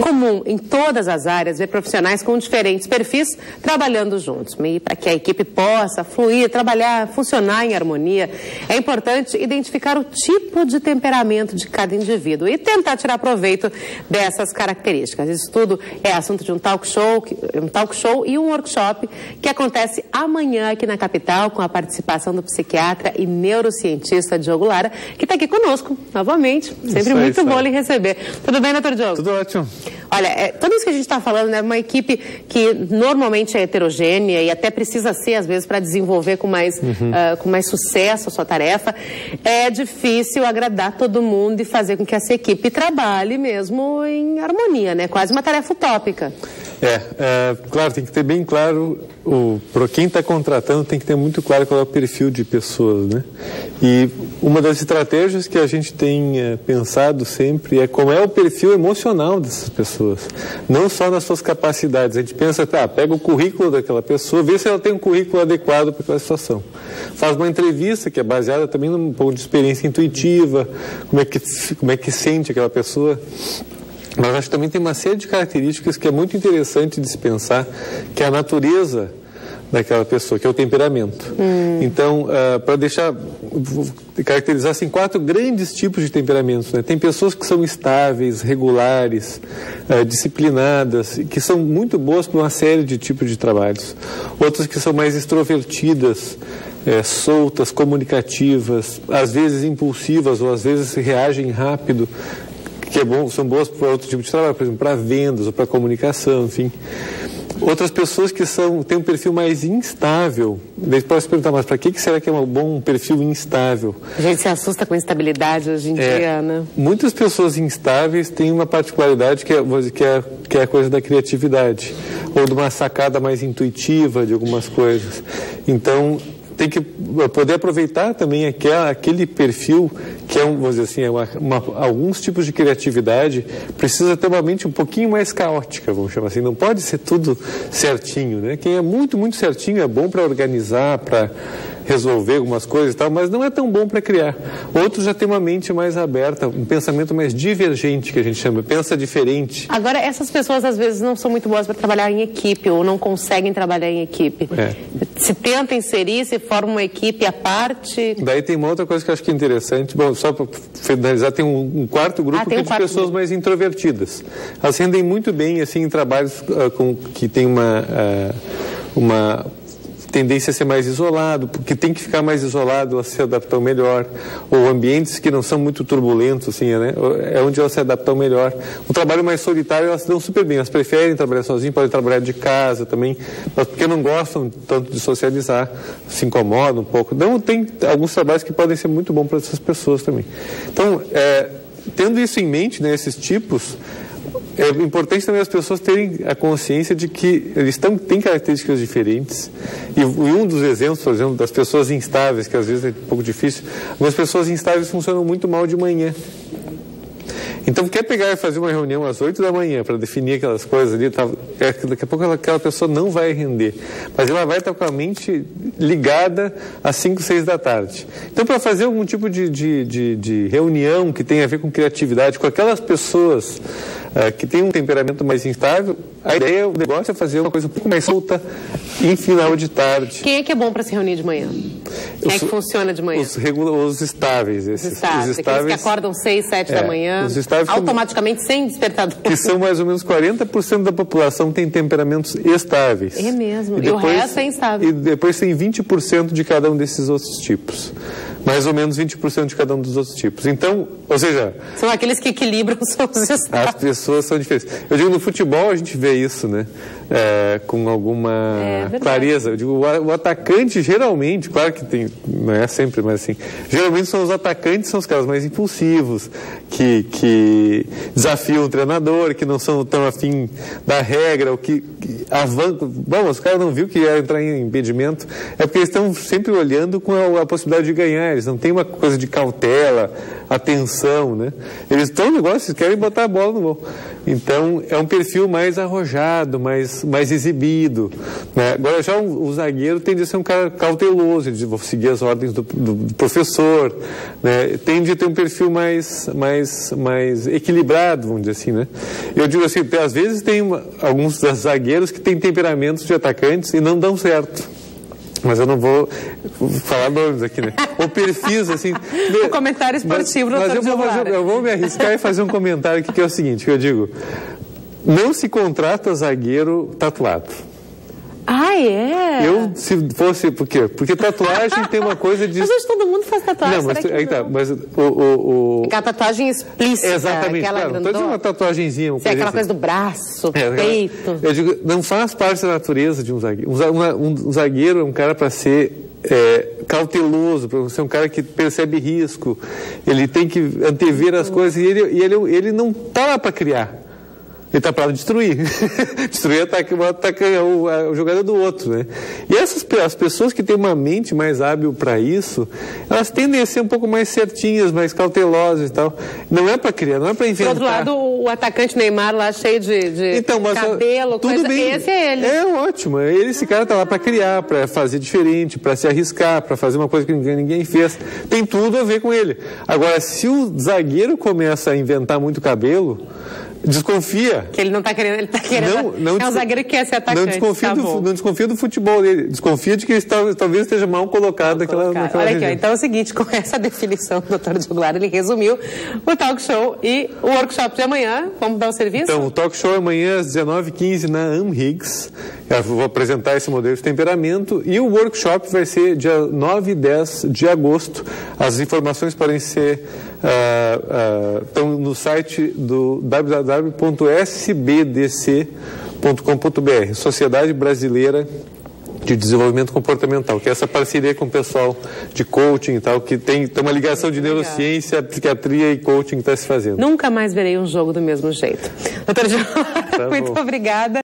É comum em todas as áreas ver profissionais com diferentes perfis trabalhando juntos. E para que a equipe possa fluir, trabalhar, funcionar em harmonia, é importante identificar o tipo de temperamento de cada indivíduo e tentar tirar proveito dessas características. Isso tudo é assunto de um talk show e um workshop que acontece amanhã aqui na capital com a participação do psiquiatra e neurocientista Diogo Lara, que está aqui conosco novamente. Sempre muito bom lhe receber. Tudo bem, doutor Diogo? Tudo ótimo. Olha, tudo isso que a gente está falando, né, uma equipe que normalmente é heterogênea e até precisa ser, às vezes, para desenvolver com mais sucesso a sua tarefa, é difícil agradar todo mundo e fazer com que essa equipe trabalhe mesmo em harmonia, né? Quase uma tarefa utópica. Claro, tem que ter bem claro, para quem está contratando tem que ter muito claro qual é o perfil de pessoas, né? E uma das estratégias que a gente tem pensado sempre é como é o perfil emocional dessas pessoas, não só nas suas capacidades. A gente pensa, pega o currículo daquela pessoa, vê se ela tem um currículo adequado para aquela situação. Faz uma entrevista que é baseada também num pouco de experiência intuitiva, como é que sente aquela pessoa. Mas acho que também tem uma série de características que é muito interessante de se pensar, que é a natureza daquela pessoa, que é o temperamento. Então, para caracterizar assim, 4 grandes tipos de temperamentos, né? Tem pessoas que são estáveis, regulares, disciplinadas, que são muito boas para uma série de tipos de trabalhos. Outras que são mais extrovertidas, soltas, comunicativas, às vezes impulsivas ou às vezes reagem rápido, que são boas para outro tipo de trabalho, por exemplo, para vendas ou para comunicação, enfim. Outras pessoas que têm um perfil mais instável. Daí pode se perguntar, mas para que será que é um bom perfil instável? A gente se assusta com instabilidade hoje em dia, né? Muitas pessoas instáveis têm uma particularidade que é a coisa da criatividade, ou de uma sacada mais intuitiva de algumas coisas. Então, tem que poder aproveitar também aquele perfil que é, vamos dizer assim, alguns tipos de criatividade precisa ter uma mente um pouquinho mais caótica, vamos chamar assim. Não pode ser tudo certinho, né? Quem é muito, muito certinho é bom para organizar, para resolver algumas coisas e tal, mas não é tão bom para criar. Outros já têm uma mente mais aberta, um pensamento mais divergente, que a gente chama, pensa diferente. Agora, essas pessoas às vezes não são muito boas para trabalhar em equipe ou não conseguem trabalhar em equipe. Se tentam inserir, se formam uma equipe à parte. Daí tem uma outra coisa que eu acho que é interessante. Bom, só para finalizar, tem um quarto grupo que é de pessoas mais introvertidas. Elas rendem muito bem assim, em trabalhos que tem uma tendência a ser mais isolado, porque tem que ficar mais isolado, elas se adaptam melhor, ou ambientes que não são muito turbulentos, assim, né? É onde elas se adaptam melhor. Um trabalho mais solitário, elas se dão super bem, elas preferem trabalhar sozinhas, podem trabalhar de casa também, mas porque não gostam tanto de socializar, se incomodam um pouco. Então, tem alguns trabalhos que podem ser muito bons para essas pessoas também. Então, tendo isso em mente, né, esses tipos, é importante também as pessoas terem a consciência de que eles têm características diferentes. E um dos exemplos, por exemplo, das pessoas instáveis, que às vezes é um pouco difícil, algumas pessoas instáveis funcionam muito mal de manhã. Então, quer pegar e fazer uma reunião às 8 da manhã para definir aquelas coisas ali, daqui a pouco aquela pessoa não vai render. Mas ela vai estar com a mente ligada às 5, 6 da tarde. Então, para fazer algum tipo de reunião que tenha a ver com criatividade, com aquelas pessoas que têm um temperamento mais instável, a ideia, o negócio é fazer uma coisa um pouco mais solta em final de tarde. Quem é que é bom para se reunir de manhã? Quem é que funciona de manhã? Os estáveis. Os estáveis, aqueles que acordam 6, 7 da manhã, automaticamente sem despertador. Que são mais ou menos 40% da população que tem temperamentos estáveis. É mesmo, e o resto é instável. E depois tem 20% de cada um desses outros tipos. Mais ou menos 20% de cada um dos outros tipos. Então, ou seja... São aqueles que equilibram os estáveis. As pessoas são diferentes. Eu digo, no futebol a gente vê isso, né? Com alguma clareza. Eu digo, o atacante geralmente, claro que tem, não é sempre, mas assim, geralmente são os atacantes, são os caras mais impulsivos, que desafiam o treinador, que não são tão afim da regra, ou que avançam. Bom, os caras não viram que ia entrar em impedimento, é porque eles estão sempre olhando com a possibilidade de ganhar eles não têm uma coisa de cautela, atenção, né? Eles estão no negócio, eles querem botar a bola no gol. Então, é um perfil mais arrojado, mais exibido, né? Agora, já o zagueiro tende a ser um cara cauteloso, ele vou seguir as ordens do professor, né? Tende a ter um perfil mais equilibrado, vamos dizer assim, né? Eu digo assim, às vezes tem alguns zagueiros que têm temperamentos de atacantes e não dão certo. Mas eu não vou falar nomes aqui, né? Ou perfis, assim... O comentário esportivo, mas eu vou me arriscar e fazer um comentário aqui que é o seguinte, que eu digo, não se contrata zagueiro tatuado. Ah, é? Eu, se fosse, por quê? Porque tatuagem tem uma coisa de... Mas hoje todo mundo faz tatuagem. Não, mas aí tá, mas aquela tatuagem explícita. Exatamente, aquela claro, estou dizendo uma tatuagenzinha. Aquela coisa do braço, peito. Eu digo, não faz parte da natureza de um zagueiro. Um zagueiro é um cara para ser cauteloso, para ser um cara que percebe risco, ele tem que antever as coisas e ele não está lá para criar. Ele está para destruir. Destruir o jogador do outro, né? E as pessoas que têm uma mente mais hábil para isso, elas tendem a ser um pouco mais certinhas, mais cautelosas e tal. Não é para criar, não é para inventar. Por outro lado, o atacante Neymar lá cheio de cabelo, tudo bem. Esse é ele. É ótimo. Esse cara está lá para criar, para fazer diferente, para se arriscar, para fazer uma coisa que ninguém fez. Tem tudo a ver com ele. Agora, se o zagueiro começa a inventar muito cabelo, desconfia. Que ele não está querendo, ele está querendo. É um zagueiro que quer ser atacante. Não desconfia do futebol dele. Desconfia de que ele talvez esteja mal colocado naquela Olha aqui, ó, então é o seguinte, com essa definição do Dr. Diogo Lara, ele resumiu o talk show e o workshop de amanhã. Vamos dar o serviço? Então, o talk show é amanhã às 19h15 na Amhiggs. Eu vou apresentar esse modelo de temperamento e o workshop vai ser dia 9 e 10 de agosto. As informações podem ser estão no site do www.sbdc.com.br, Sociedade Brasileira de Desenvolvimento Comportamental, que é essa parceria com o pessoal de coaching e tal, que tem uma ligação de neurociência, psiquiatria e coaching que está se fazendo. Nunca mais verei um jogo do mesmo jeito. Doutor João, muito obrigada.